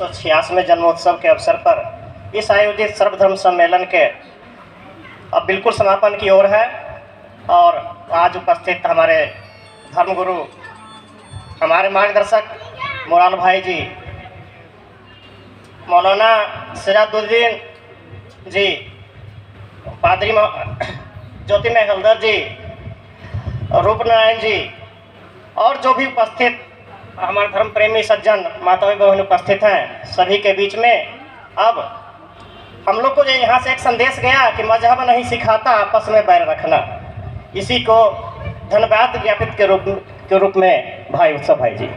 186वें जन्मोत्सव के अवसर पर इस आयोजित सर्वधर्म सम्मेलन के अब बिल्कुल समापन की ओर है। और आज उपस्थित हमारे धर्मगुरु, हमारे मार्गदर्शक मोराल भाई जी, मौलाना सिराजुद्दीन जी, पादरी ज्योतिमय हल्दर जी, रूपनारायण जी और जो भी उपस्थित हमारे धर्म प्रेमी सज्जन माताएं बहन उपस्थित हैं, सभी के बीच में अब हम लोग को जो यहाँ से एक संदेश गया कि मजहब नहीं सिखाता आपस में बैर रखना, इसी को धन्यवाद ज्ञापित के रूप में भाई उत्सव भाई जी।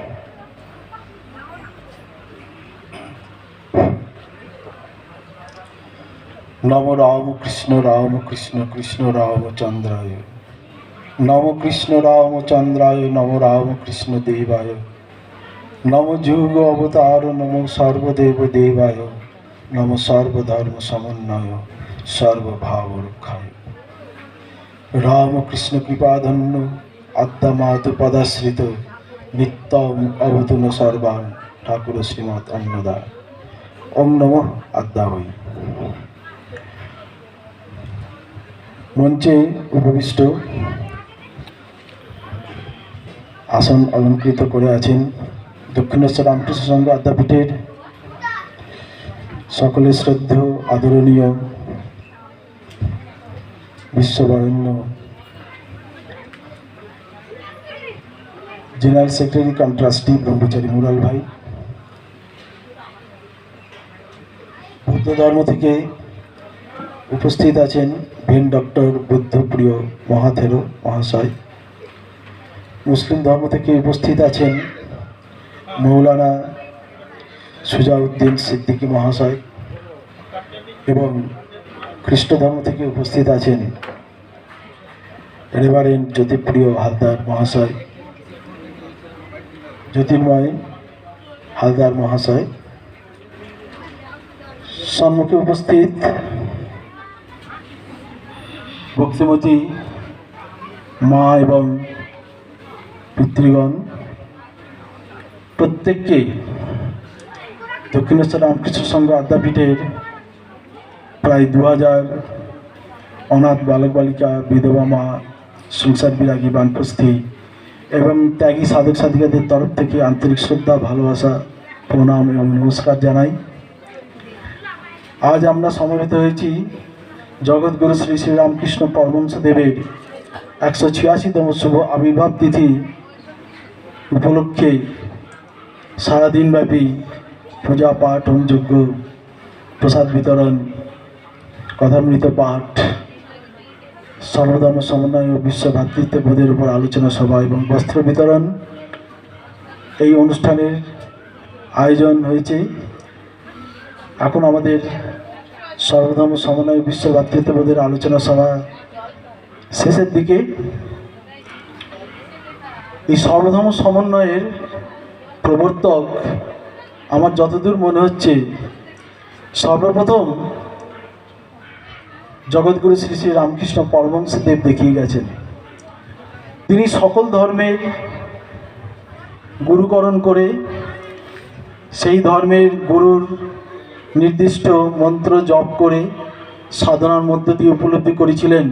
नमो राम कृष्ण कृष्ण रामचंद्राय, नमो कृष्ण रामचंद्राय, नमो राम कृष्ण देवाय, नमो जुग अवतार, नमो सर्वदेव देवाय, नमो सर्वधर्म समन्वय सर्वभाव रक्षाय। राम कृष्ण कृपाधन्य आद्यमातु पदाश्रित नित्यम अवतुन सर्वान् ठाकुर श्रीमद अन्नदा। ओम नमो आद्यावै। मंचे उपविष्ट आसन अलंकृत करे आছেন दक्षिणेश्वर रामकृष्ण संघ आद्यापीठेर सकले श्रद्धेय आदरणीय विश्वबरेण्य जनरल सेक्रेटारी कम ट्रास्टी ब्रह्मचारी मुराल भाई, बौद्ध धर्म থেকে उपस्थित आছেন भेन डॉक्टर बुद्धप्रिय महाथेरो महाशय, मुस्लिम धर्म থেকে उपस्थित आছেন मौलाना सुजाउद्दीन सिद्दीकी महाशय एवं ख्रिस्ट धर्म থেকে उपस्थित आছেন रेभारेंड ज्योतिप्रिय हालदार महाशय, ज्योतिर्मय हालदार महाशय, सम्मुखे उपस्थित भक्तिमती माँ एवं पितृगण प्रत्येकके दक्षिणेश्वर रामकृष्ण संघ आद्यापीठेर प्राय 2000 अनाथ बालक बालिका विधवा माँ संसार बिरागी बानप्रस्थी एवं त्यागी साधक साधिकादेर तरफ थेके आंतरिक श्रद्धा भालोबासा प्रणाम एवं नमस्कार जानाई। आज आमरा समवेत हয়েছি जगतगुरु श्री श्री रामकृष्ण परमहंस देवेर 186तम शुभ आविर्भाव तिथि उपलक्षे सारा दिन व्यापी पूजा पाठ होम यज्ञ प्रसाद वितरण कथामृत पाठ सर्वधर्म समन्वय और विश्व भातृत्वबोधेर ऊपर आलोचना सभा एवं वस्त्र वितरण এই অনুষ্ঠানের আয়োজন হয়েছে। এখন আমাদের सर्वधर्म समन्वय विश्व भातृत्वबोधेर आलोचना सभा शेषের দিকে। এই सर्वधर्म समन्वयेर प्रवर्तक আমার যতদূর মনে হচ্ছে सर्वप्रथम जगतगुरु श्री श्री रामकृष्ण परमहंस देव देखिए गेছেন। তিনি সকল ধর্মের गुरुकरण करे সেই ধর্মের गुरुर निर्दिष्ट मंत्र जप करे साधनार मध्य दिए उपलब्धि करेছিলেন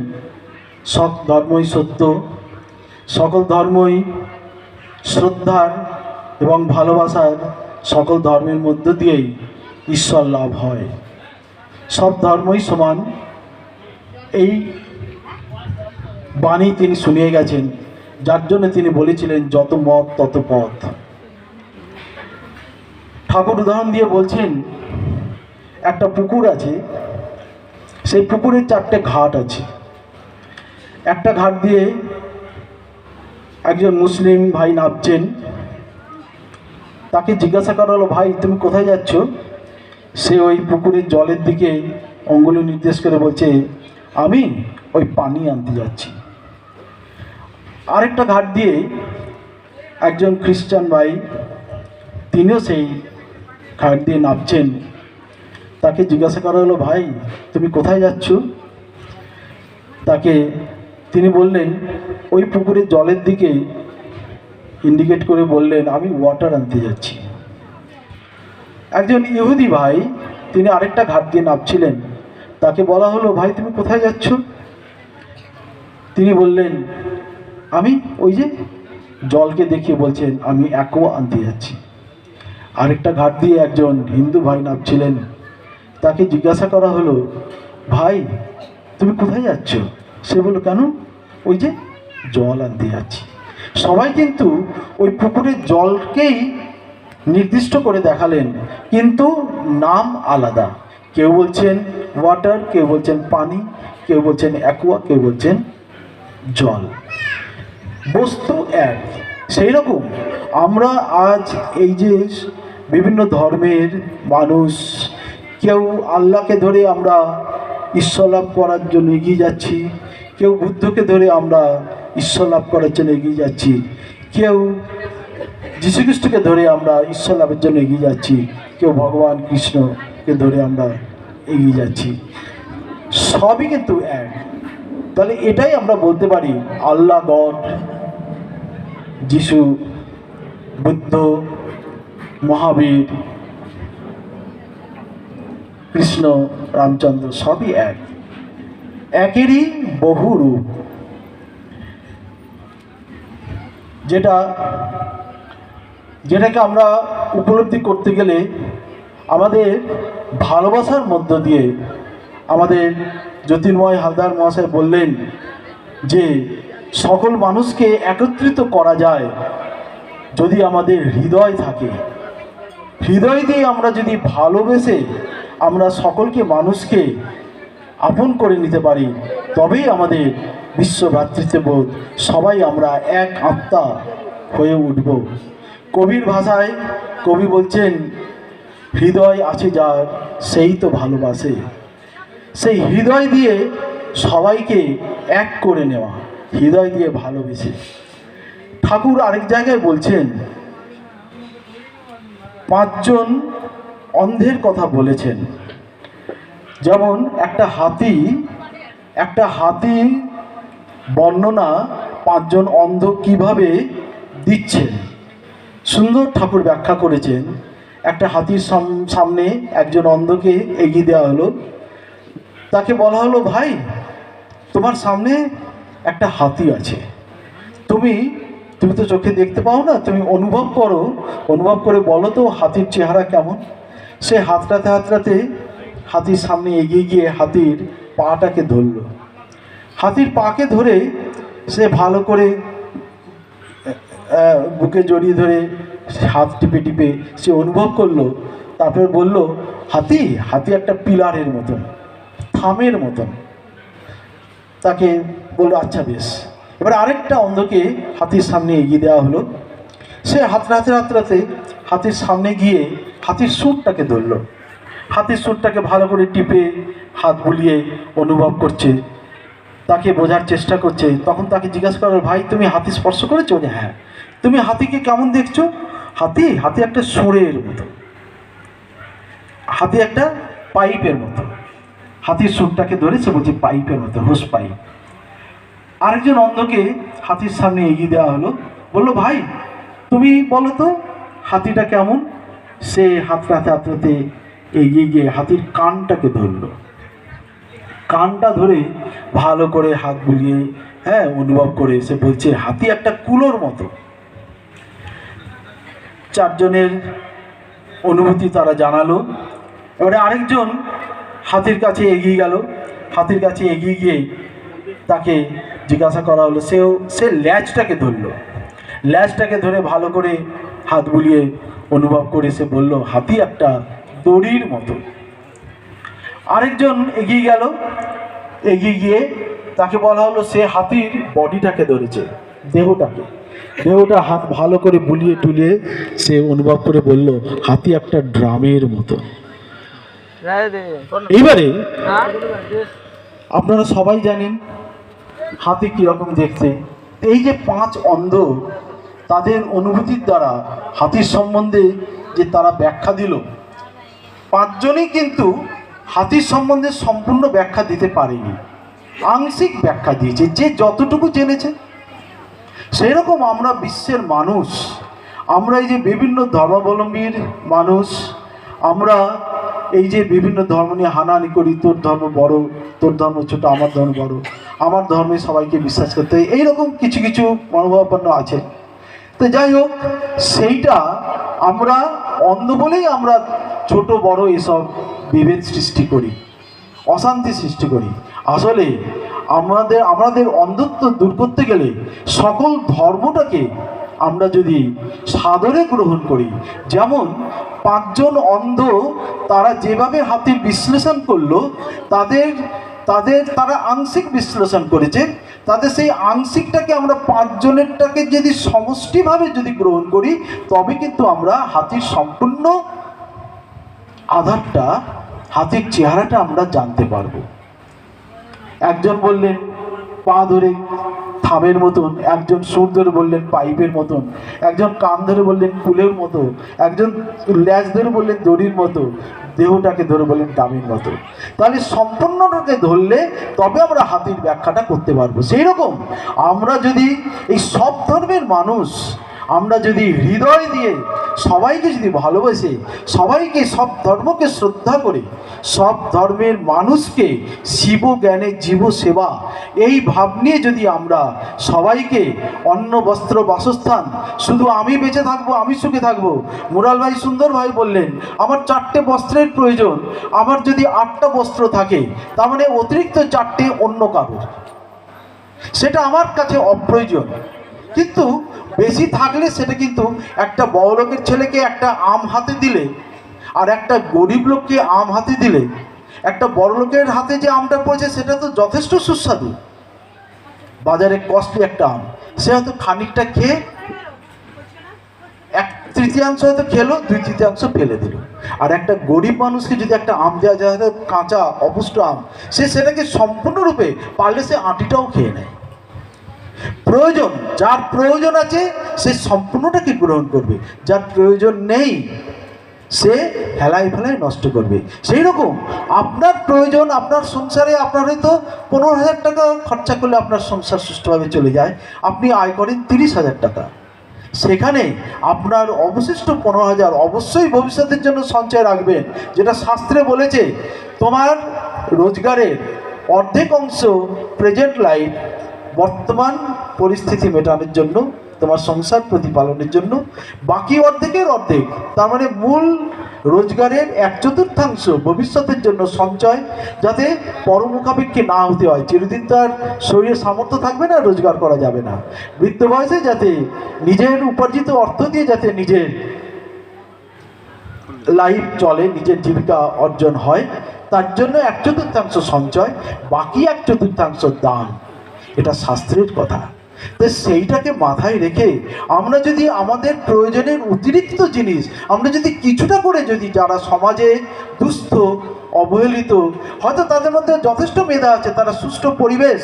सब धर्मई सत्य, सकल धर्मई श्रद्धार एवं भालोबासार, सकल धर्मेर मध्य दिए ईश्वर लाभ है, सब धर्मई समान এই বাণী তিনি শুনিয়ে গেছেন, যার জন্য তিনি বলেছিলেন যত মত তত পথ। ঠাকুর উদাহরণ দিয়ে বলছেন একটা পুকুর আছে, সেই পুকুরের 4টে ঘাট আছে। একটা ঘাট দিয়ে একজন মুসলিম ভাই নামছেন, তাকে জিজ্ঞাসা করা হলো, ভাই তুমি কোথায় যাচ্ছ? সে ওই পুকুরের জলের দিকে অঙ্গুলি নির্দেশ করে বলছে, আমি ওই পানি আনতে যাচ্ছি। আরেকটা ঘাট দিয়ে একজন খ্রিস্টান ভাই, তিনিও সেই ঘাট দিয়ে নামছেন, তাকে জিজ্ঞাসা করা হলো, ভাই তুমি কোথায় যাচ্ছ? তাকে তিনি বললেন ওই পুকুরের জলের দিকে ইন্ডিকেট করে বললেন, আমি ওয়াটার আনতে যাচ্ছি। একজন ইহুদি ভাই তিনি আরেকটা ঘাট দিয়ে নামছিলেন। তাকে বলা হলো, ভাই তুমি কোথায় যাচ্ছ? তিনি বললেন, আমি ওই যে জলকে দেখিয়ে বলছেন আমি অ্যাকোয়া আনতে যাচ্ছি। আরেকটা ঘাট দিয়ে একজন হিন্দু ভাই নামছিলেন। তাকে জিজ্ঞাসা করা হলো, ভাই তুমি কোথায় যাচ্ছ? সে বলল, কেন? ওই যে জল আনতে যাচ্ছি। সবাই কিন্তু ওই পুকুরের জলকেই নির্দিষ্ট করে দেখালেন, কিন্তু নাম আলাদা। কেউ বলছেন ওয়াটার, কেউ বলছেন পানি, কেউ বলছেন অ্যাকোয়া, কেউ বলছেন জল। বস্তু এক। সেই রকম আমরা আজ এই যে বিভিন্ন ধর্মের মানুষ, কেউ আল্লাহকে ধরে আমরা ঈশ্বর লাভ করার জন্য এগিয়ে যাচ্ছি, কেউ বুদ্ধকে ধরে আমরা ঈশ্বর লাভ করার জন্য এগিয়ে যাচ্ছি, কেউ যীশুখ্রিস্টকে ধরে আমরা ঈশ্বর লাভের জন্য এগিয়ে যাচ্ছি, কেউ ভগবান কৃষ্ণকে ধরে আমরা এগিয়ে যাচ্ছি। সবই কিন্তু এক। তাহলে এটাই আমরা বলতে পারি আল্লাহ গড, যিশু, বুদ্ধ, মহাবীর, কৃষ্ণ, রামচন্দ্র সবই এক, একেরই বহু রূপ। যেটাকে আমরা উপলব্ধি করতে গেলে আমাদের ভালোবাসার মধ্য দিয়ে, আমাদের জ্যোতির্ময় হালদার মহাশয় বললেন যে সকল মানুষকে একত্রিত করা যায় যদি আমাদের হৃদয় থাকে। হৃদয় দিয়ে আমরা যদি ভালোবেসে আমরা সকলকে, মানুষকে আপন করে নিতে পারি, তবেই আমাদের বিশ্ব ভ্রাতৃত্ববোধ, সবাই আমরা এক আত্মা হয়ে উঠব। কবির ভাষায় কবি বলছেন, হৃদয় আছে যার সেই তো ভালোবাসে। সেই হৃদয় দিয়ে সবাইকে এক করে নেওয়া, হৃদয় দিয়ে ভালোবেসে। ঠাকুর আরেক জায়গায় বলছেন, 5 জন অন্ধের কথা বলেছেন। যেমন একটা হাতি বর্ণনা 5 জন অন্ধ কিভাবে দিচ্ছেন, সুন্দর ঠাকুর ব্যাখ্যা করেছেন। একটা হাতির সামনে একজন অন্ধকে এগিয়ে দেওয়া হলো। তাকে বলা হলো, ভাই তোমার সামনে একটা হাতি আছে, তুমি তো চোখে দেখতে পাও না, তুমি অনুভব করে বলো তো হাতির চেহারা কেমন। সে হাতড়াতে হাতির সামনে এগিয়ে গিয়ে হাতির পাটাকে ধরল। হাতির পাকে ধরে সে ভালো করে বুকে জড়িয়ে ধরে হাত টিপে সে অনুভব করলো। তারপরে বলল, হাতি একটা পিলারের মতন, থামের মতন। তাকে বললো, আচ্ছা বেশ। এবার আরেকটা অন্ধকে হাতির সামনে এগিয়ে দেওয়া হলো। সে হাতড়াতে হাতির সামনে গিয়ে হাতির সুরটাকে ধরলো। হাতির সুরটাকে ভালো করে টিপে হাত বুলিয়ে অনুভব করছে, তাকে বোঝার চেষ্টা করছে। তখন তাকে জিজ্ঞাসা করো, ভাই তুমি হাতি স্পর্শ করেছো? যে হ্যাঁ। তুমি হাতিকে কেমন দেখছো? হাতি একটা সুরের মতো, হাতি একটা পাইপের মতো। হাতির সুরটাকে ধরে সে বলছে পাইপের মতো, হোস পাইপ। আরেকজন অন্ধকে হাতির সামনে এগিয়ে দেওয়া হলো। বললো, ভাই তুমি বলো তো হাতিটা কেমন? সে হাতড়াতে এগিয়ে গিয়ে হাতির কানটাকে ধরলো। কানটা ধরে ভালো করে হাত বুলিয়ে অনুভব করে সে বলছে হাতি একটা কুলোর মতো। 4 জনের অনুভূতি তারা জানালো। এবারে আরেকজন হাতির কাছে এগিয়ে গেল। হাতির কাছে এগিয়ে গিয়ে তাকে জিজ্ঞাসা করা হলো, সে ল্যাজটাকে ধরলো। ল্যাজটাকে ধরে ভালো করে হাত বুলিয়ে অনুভব করে সে বলল, হাতি একটা দড়ির মতো। আরেকজন এগিয়ে গেল। এগিয়ে গিয়ে তাকে বলা হলো, সে হাতির বডিটাকে ধরেছে, দেহটা হাত ভালো করে বুলিয়ে টুলিয়ে সে অনুভব করে বলল, হাতি একটা ড্রামের মতো। এইবারে আপনারা সবাই জানেন হাতি কীরকম দেখতে। এই যে 5 অন্ধ, তাদের অনুভূতির দ্বারা হাতির সম্বন্ধে যে তারা ব্যাখ্যা দিল, 5 জনই কিন্তু হাতির সম্বন্ধে সম্পূর্ণ ব্যাখ্যা দিতে পারেনি, আংশিক ব্যাখ্যা দিয়েছে, যে যতটুকু জেনেছে। সেই রকম আমরা বিশ্বের মানুষ, আমরা এই যে বিভিন্ন ধর্মাবলম্বীর মানুষ, আমরা এই যে বিভিন্ন ধর্ম নিয়ে হানাহানি করি, তোর ধর্ম বড়, তোর ধর্ম ছোট, আমার ধর্ম বড়, আমার ধর্মে সবাইকে বিশ্বাস করতে হয়, এইরকম কিছু কিছু মনোভাবাপন্ন আছে। তো যাই হোক, সেইটা আমরা অন্ধ বলেই আমরা ছোট বড় এসব বিভেদ সৃষ্টি করি, অশান্তি সৃষ্টি করি। আসলে আমাদের অন্ধত্ব দূর করতে গেলে সকল ধর্মটাকে আমরা যদি সাদরে গ্রহণ করি, যেমন পাঁচজন অন্ধ তারা যেভাবে হাতির বিশ্লেষণ করলো, তারা আংশিক বিশ্লেষণ করেছে, তাদের সেই আংশিকটাকে আমরা পাঁচজনেরটাকে যদি সমষ্টিভাবে যদি গ্রহণ করি, তবে কিন্তু আমরা হাতির সম্পূর্ণ আধারটা, হাতির চেহারাটা আমরা জানতে পারবো। একজন বললেন পা ধরে থামের মতন, একজন সুর ধরে বললেন পাইপের মতন, একজন কান ধরে বললেন ফুলের মতো, একজন ল্যাজ ধরে বললেন দড়ির মতো, দেহটাকে ধরে বললেন ডামের মতো। তাহলে সম্পূর্ণটাকে ধরলে তবে আমরা হাতির ব্যাখ্যাটা করতে পারবো। সেই রকম আমরা যদি এই সব ধর্মের মানুষ, আমরা যদি হৃদয় দিয়ে সবাইকে যদি ভালোবাসে, সবাইকে সব ধর্মকে শ্রদ্ধা করে, সব ধর্মের মানুষকে শিব জ্ঞানে জীব সেবা, এই ভাব নিয়ে যদি আমরা সবাইকে অন্ন বস্ত্র বাসস্থান, শুধু আমি বেঁচে থাকবো, আমি সুখে থাকবো। মুরাল ভাই সুন্দর ভাই বললেন আমার 4টে বস্ত্রের প্রয়োজন, আমার যদি 8টা বস্ত্র থাকে, তার মানে অতিরিক্ত 4টে অন্য কারোর, সেটা আমার কাছে অপ্রয়োজন। কিন্তু বেশি থাকলে সেটা কিন্তু একটা বড় লোকের ছেলেকে একটা আম হাতে দিলে আর একটা গরিব লোককে আম হাতে দিলে, একটা বড় লোকের হাতে যে আমটা পড়েছে সেটা তো যথেষ্ট সুস্বাদু, বাজারে কস্টলি একটা আম, সে হয়তো খানিকটা খেয়ে 1/3 হয়তো খেলো, 2/3 ফেলে দিল। আর একটা গরিব মানুষকে যদি একটা আম দেওয়া যায়, কাঁচা অপুষ্ট আম, সে সেটাকে সম্পূর্ণরূপে পারলে সে আঁটিটাও খেয়ে নেয়। প্রয়োজন, যার প্রয়োজন আছে সে সম্পূর্ণটাকে গ্রহণ করবে, যার প্রয়োজন নেই সে হেলায় ফেলায় নষ্ট করবে। সেই রকম আপনার প্রয়োজন, আপনার সংসারে আপনার হয়তো 15,000 টাকা খরচা করলে আপনার সংসার সুষ্ঠুভাবে চলে যায়, আপনি আয় করেন 30,000 টাকা, সেখানে আপনার অবশিষ্ট 15,000 অবশ্যই ভবিষ্যতের জন্য সঞ্চয় রাখবেন। যেটা শাস্ত্রে বলেছে, তোমার রোজগারের অর্ধেক অংশ প্রেজেন্ট লাইফ, বর্তমান পরিস্থিতি মেটানোর জন্য, তোমার সংসার প্রতিপালনের জন্য, বাকি অর্ধেকের অর্ধেক, তার মানে মূল রোজগারের 1/4 ভবিষ্যতের জন্য সঞ্চয়, যাতে পরমুখাপেক্ষী না হতে হয়। চিরদিন তো আর শরীরে সামর্থ্য থাকবে না, রোজগার করা যাবে না। বৃদ্ধ বয়সে যাতে নিজের উপার্জিত অর্থ দিয়ে যাতে নিজের লাইফ চলে, নিজের জীবিকা অর্জন হয়, তার জন্য 1/4 সঞ্চয়, বাকি 1/4 দান, এটা শাস্ত্রের কথা। তো সেইটাকে মাথায় রেখে আমরা যদি আমাদের প্রয়োজনের অতিরিক্ত জিনিস আমরা যদি কিছুটা করে, যদি যারা সমাজে দুস্থ অবহেলিত, হয়তো তাদের মধ্যে যথেষ্ট মেধা আছে, তারা সুষ্ঠু পরিবেশ,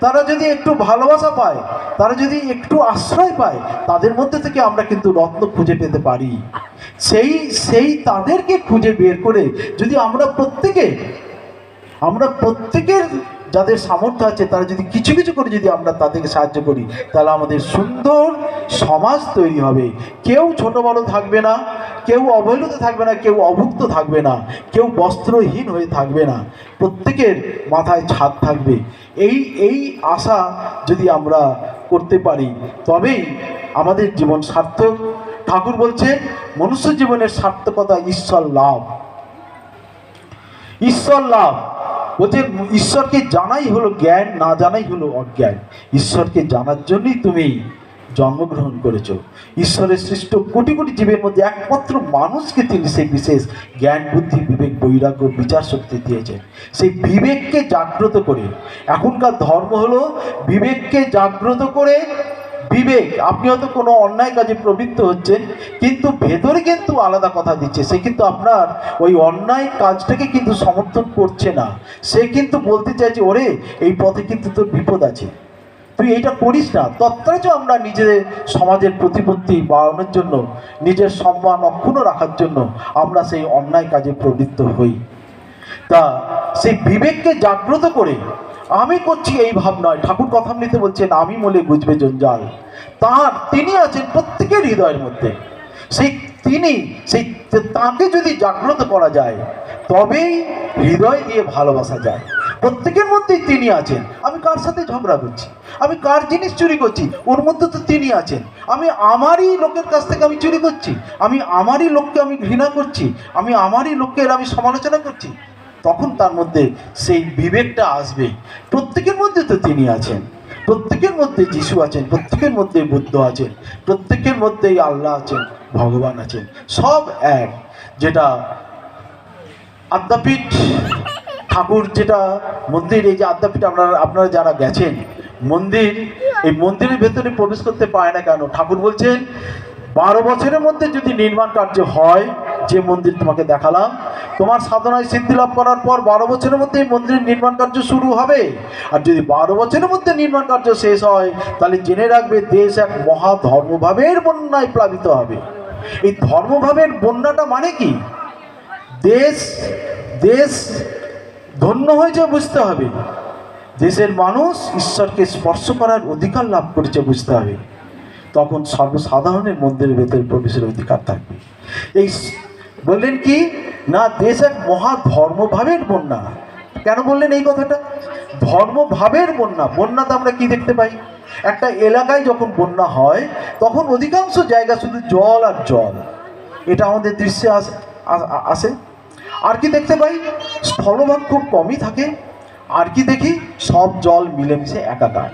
তারা যদি একটু ভালোবাসা পায়, তারা যদি একটু আশ্রয় পায়, তাদের মধ্যে থেকে আমরা কিন্তু রত্ন খুঁজে পেতে পারি। সেই তাদেরকে খুঁজে বের করে যদি আমরা প্রত্যেকের যাদের সামর্থ্য আছে, তারা যদি কিছু কিছু করে যদি আমরা তাদেরকে সাহায্য করি, তাহলে আমাদের সুন্দর সমাজ তৈরি হবে। কেউ ছোট বড় থাকবে না, কেউ অবহেলিত থাকবে না, কেউ অভুক্ত থাকবে না, কেউ বস্ত্রহীন হয়ে থাকবে না, প্রত্যেকের মাথায় ছাদ থাকবে। এই আশা যদি আমরা করতে পারি, তবেই আমাদের জীবন সার্থক। ঠাকুর বলছে মনুষ্য জীবনের সার্থকতা ঈশ্বর লাভ। ঈশ্বর লাভ বলছে ঈশ্বরকে জানাই হলো জ্ঞান, না জানাই হলো অজ্ঞান। ঈশ্বরকে জানার জন্যই তুমি জন্মগ্রহণ করেছ। ঈশ্বরের সৃষ্ট কোটি কোটি জীবের মধ্যে একমাত্র মানুষকে তিনি সেই বিশেষ জ্ঞান, বুদ্ধি, বিবেক, বৈরাগ্য, বিচার শক্তি দিয়েছেন। সেই বিবেককে জাগ্রত করে, এখনকার ধর্ম হলো বিবেককে জাগ্রত করে। বিবেক, আপনি হয়তো কোনো অন্যায় কাজে প্রবৃত্ত হচ্ছেন, কিন্তু ভেতরে কিন্তু আলাদা কথা দিচ্ছে, সে কিন্তু আপনার ওই অন্যায় কাজটাকে কিন্তু সমর্থন করছে না, সে কিন্তু বলতে চাইছে ওরে এই পথে কিন্তু তোর বিপদ আছে, তুই এইটা করিস না। তৎপরচ আমরা নিজেদের সমাজের প্রতিপত্তি বাড়ানোর জন্য, নিজের সম্মান অক্ষুণ্ণ রাখার জন্য আমরা সেই অন্যায় কাজে প্রবৃত্ত হই। তা সেই বিবেককে জাগ্রত করে আমি করছি এই ভাব নয়। ঠাকুর কথামৃতে বলছেন আমি মলে বুঝবে জঞ্জাল, তিনি আছেন প্রত্যেকের হৃদয়ের মধ্যে। সেই তিনি সেই তাকে যদি জাগ্রত করা যায় তবেই হৃদয় দিয়ে ভালোবাসা যায়। প্রত্যেকের মধ্যেই তিনি আছেন। আমি কার সাথে ঝগড়া করছি, আমি কার জিনিস চুরি করছি, ওর মধ্যে তো তিনি আছেন। আমি আমারই লোকের কাছ থেকে আমি চুরি করছি, আমি আমারই লোককে আমি ঘৃণা করছি, আমি আমারই লোকের আমি সমালোচনা করছি, তখন তার মধ্যে সেই বিবেকটা আসবে। প্রত্যেকের মধ্যে তো তিনি আছেন, প্রত্যেকের মধ্যে যিশু আছেন, প্রত্যেকের মধ্যে বুদ্ধ আছেন, প্রত্যেকের মধ্যেই আল্লাহ আছেন, ভগবান আছেন, সব এক। যেটা আদ্যাপীঠ ঠাকুর, যেটা মন্দির, এই যে আদ্যাপীঠ আপনারা যারা গেছেন মন্দির, এই মন্দিরের ভেতরে প্রবেশ করতে পারে না কেন? ঠাকুর বলছেন 12 বছরের মধ্যে যদি নির্মাণ কার্য হয়, যে মন্দির তোমাকে দেখালাম, তোমার সাধনায় সিদ্ধি লাভ করার পর 12 বছরের মধ্যে এই মন্দিরের নির্মাণ কার্য শুরু হবে। আর যদি 12 বছরের মধ্যে নির্মাণ কার্য শেষ হয়, তাহলে জেনে রাখবে দেশ এক মহা ধর্মভাবের বন্যায় প্লাবিত হবে। এই ধর্মভাবের বন্যাটা মানে কি? দেশ দেশ ধন্য হয়েছে বুঝতে হবে, দেশের মানুষ ঈশ্বরকে স্পর্শ করার অধিকার লাভ করেছে বুঝতে হবে, তখন সর্বসাধারণের মন্দিরের ভেতরে প্রবেশের অধিকার থাকবে। এই বললেন কি না, দেশ এক মহা ধর্মভাবের বন্যা। কেন বললেন এই কথাটা? ধর্মভাবের বন্যা। বন্যাতে আমরা কি দেখতে পাই? একটা এলাকায় যখন বন্যা হয় তখন অধিকাংশ জায়গা শুধু জল আর জল, এটা আমাদের দৃশ্যে আসে। আর কি দেখতে পাই? স্থলভাগ খুব কমই থাকে। আর কি দেখি? সব জল মিলেমিশে একাকার।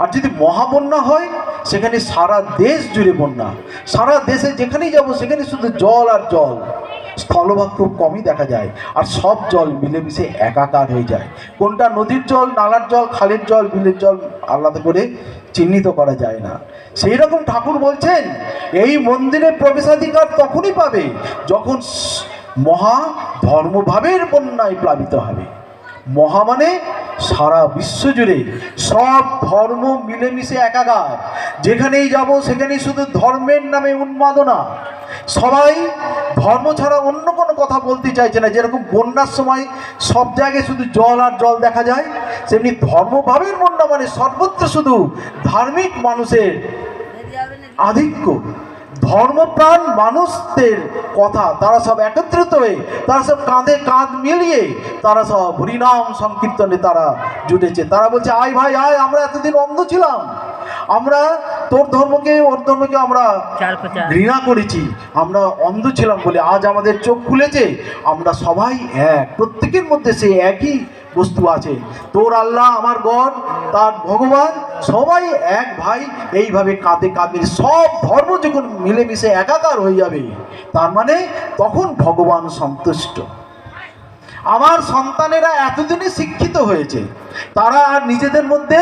আর যদি মহাবন্যা হয়, সেখানে সারা দেশ জুড়ে বন্যা, সারা দেশে যেখানেই যাব সেখানে শুধু জল আর জল, স্থলভাগ খুব কমই দেখা যায়, আর সব জল মিলেমিশে একাকার হয়ে যায়। কোনটা নদীর জল, নালার জল, খালের জল, বিলের জল আলাদা করে চিহ্নিত করা যায় না। সেই রকম ঠাকুর বলছেন এই মন্দিরে প্রবেশাধিকার তখনই পাবে যখন মহা ধর্মভাবের বন্যায় প্লাবিত হবে। মহা মানে সারা বিশ্ব জুড়ে সব ধর্ম মিলেমিশে একাকার। যেখানেই যাব সেখানেই শুধু ধর্মের নামে উন্মাদনা, সবাই ধর্ম ছাড়া অন্য কোনো কথা বলতে চাইছে না। যেরকম বন্যার সময় সব জায়গায় শুধু জল আর জল দেখা যায়, সেমনি ধর্মভাবের বন্যা মানে সর্বত্র শুধু ধার্মিক মানুষের আধিক্য, ধর্মপ্রাণ মানুষদের কথা, তারা সব একত্রিত হয়ে, তারা সব কাঁধে কাঁধ মিলিয়ে তারা সব হরিনাম সংকীর্তনে তারা জুটেছে। তারা বলছে, আয় ভাই আয়, আমরা এতদিন অন্ধ ছিলাম, আমরা তোর ধর্মকে ওর ধর্মকে আমরা ঘৃণা করেছি, আমরা অন্ধ ছিলাম বলে আজ আমাদের চোখ খুলেছে। আমরা সবাই এক, প্রত্যেকের মধ্যে সেই একই বস্তু আছে। তোর আল্লাহ, আমার গড, তার ভগবান, সবাই এক ভাই। এইভাবে কাঁধে কাঁধে সব ধর্ম যখন মিলেমিশে একাকার হয়ে যাবে, তার মানে তখন ভগবান সন্তুষ্ট। আমার সন্তানেরা এতদিনে শিক্ষিত হয়েছে, তারা আর নিজেদের মধ্যে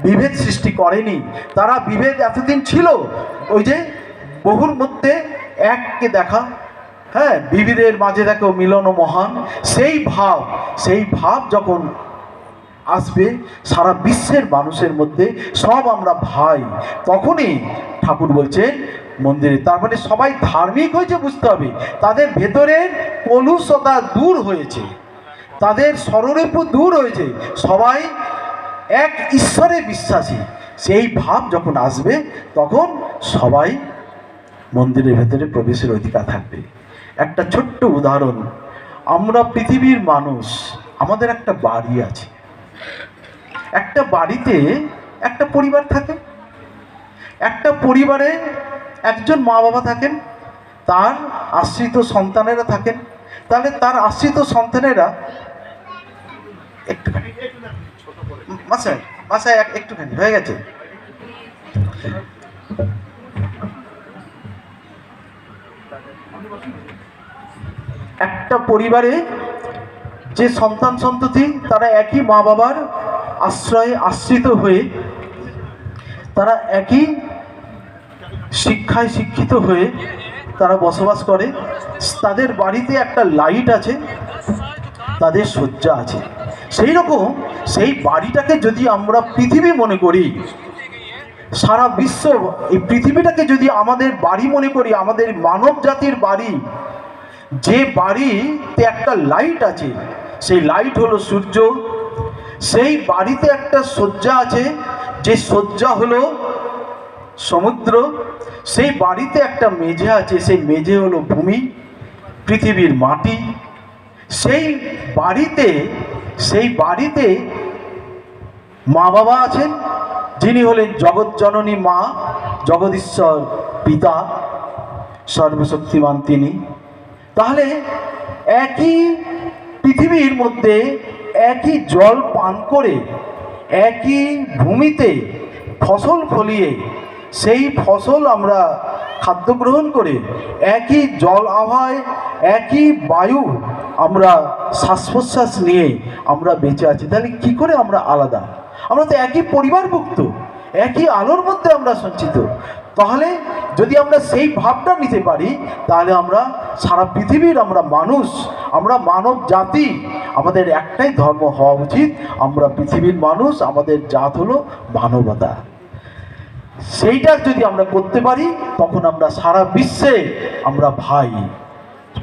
বিভেদ সৃষ্টি করেনি। তারা বিভেদ এতদিন ছিল, ওই যে বহুর মধ্যে এককে দেখা, হ্যাঁ, বিবিধের মাঝে দেখো মিলন মহান, সেই ভাব যখন আসবে সারা বিশ্বের মানুষের মধ্যে, সব আমরা ভাই, তখনই ঠাকুর বলছেন মন্দিরে। তার মানে সবাই ধার্মিক হয়েছে বুঝতে হবে, তাদের ভেতরের কলুষতা দূর হয়েছে, তাদের স্বরূপ দূর হয়েছে, সবাই এক ঈশ্বরে বিশ্বাসী। সেই ভাব যখন আসবে তখন সবাই মন্দিরের ভেতরে প্রবেশের অধিকার থাকবে। একটা ছোট্ট উদাহরণ, আমরা পৃথিবীর মানুষ, আমাদের একটা বাড়ি আছে, একটা বাড়িতে একটা পরিবার থাকে, একটা পরিবারে একজন মা বাবা থাকেন, তার আশ্রিত সন্তানেরা থাকেন। তাহলে তার আশ্রিত সন্তানেরা একটুখানি মাসায় একটুখানি হয়ে গেছে। একটা পরিবারে যে সন্তান সন্ততি, তারা একই মা বাবার আশ্রয়ে আশ্রিত হয়ে, তারা একই শিক্ষায় শিক্ষিত হয়ে তারা বসবাস করে। তাদের বাড়িতে একটা লাইট আছে, তাদের শয্যা আছে। সেই রকম সেই বাড়িটাকে যদি আমরা পৃথিবী মনে করি, সারা বিশ্ব এই পৃথিবীটাকে যদি আমাদের বাড়ি মনে করি, আমাদের মানব জাতির বাড়ি, যে বাড়িতে একটা লাইট আছে, সেই লাইট হলো সূর্য। সেই বাড়িতে একটা শয্যা আছে, যে শয্যা হলো সমুদ্র, সেই বাড়িতে একটা মেঝে আছে, সেই মেঝে হলো ভূমি, পৃথিবীর মাটি। সেই বাড়িতে মা বাবা আছেন, যিনি হলেন জগৎ জননী মা, জগদীশ্বর পিতা, সর্বশক্তিমান তিনি। তাহলে একই পৃথিবীর মধ্যে একই জল পান করে, একই ভূমিতে ফসল ফলিয়ে, সেই ফসল আমরা খাদ্য গ্রহণ করে, একই জল আবহাওয়ায়, একই বায়ু আমরা শ্বাস প্রশ্বাস নিয়ে আমরা বেঁচে আছি। তাহলে কি করে আমরা আলাদা? আমরা তো একই পরিবারভুক্ত, একই আলোর মধ্যে আমরা সঞ্চিত। তাহলে যদি আমরা সেই ভাবটা নিতে পারি, তাহলে আমরা সারা পৃথিবীর মানুষ, আমরা মানব জাতি, আমাদের একটাই ধর্ম হওয়া উচিত। আমরা পৃথিবীর মানুষ, আমাদের জাত হলো মানবতা। সেইটা যদি আমরা করতে পারি, তখন আমরা সারা বিশ্বে আমরা ভাই,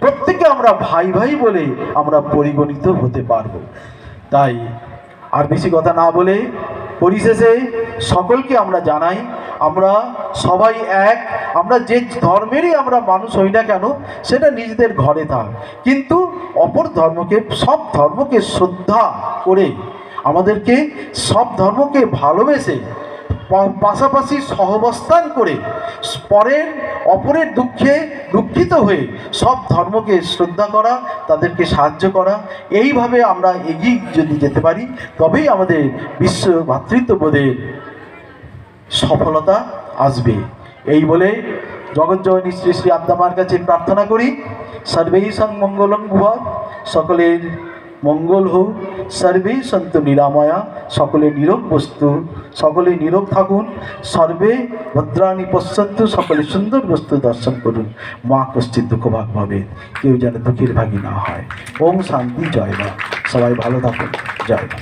প্রত্যেকে আমরা ভাই ভাই বলে আমরা পরিগণিত হতে পারব। তাই আর বেশি কথা না বলে পরিশেষে সকলকে আমরা জানাই, আমরা সবাই এক। আমরা যে ধর্মেরই আমরা মানুষ হই না কেন, সেটা নিজেদের ঘরে থাক, কিন্তু অপর ধর্মকে, সব ধর্মকে শ্রদ্ধা করে, আমাদেরকে সব ধর্মকে ভালোবেসে, পাশাপাশি সহাবস্থান করে, অপরের দুঃখে দুঃখিত হয়ে সব ধর্মকে শ্রদ্ধা করা, তাদেরকে সাহায্য করা, এইভাবে আমরা এগিয়ে যদি যেতে পারি, তবেই আমাদের বিশ্ব ভ্রাতৃত্ববোধের সফলতা আসবে। এই বলে জগজ্জননী শ্রী শ্রী আদ্যামার কাছে প্রার্থনা করি, সর্বেই সং মঙ্গলং ভুয়াৎ, সকলের মঙ্গল হোক, সর্বেই সন্তু নিরাময়া, সকলে নীরব বস্তু, সকলে নীরব থাকুন, সর্বে ভদ্রাণী পশ্যন্তু, সকলে সুন্দর বস্তু দর্শন করুন, মা কশ্চিৎ দুঃখ ভাগ ভাবে, কেউ যেন দুঃখের ভাগী না হয়। ওম শান্তি, জয় মা। সবাই ভালো থাকুন, জয় মা।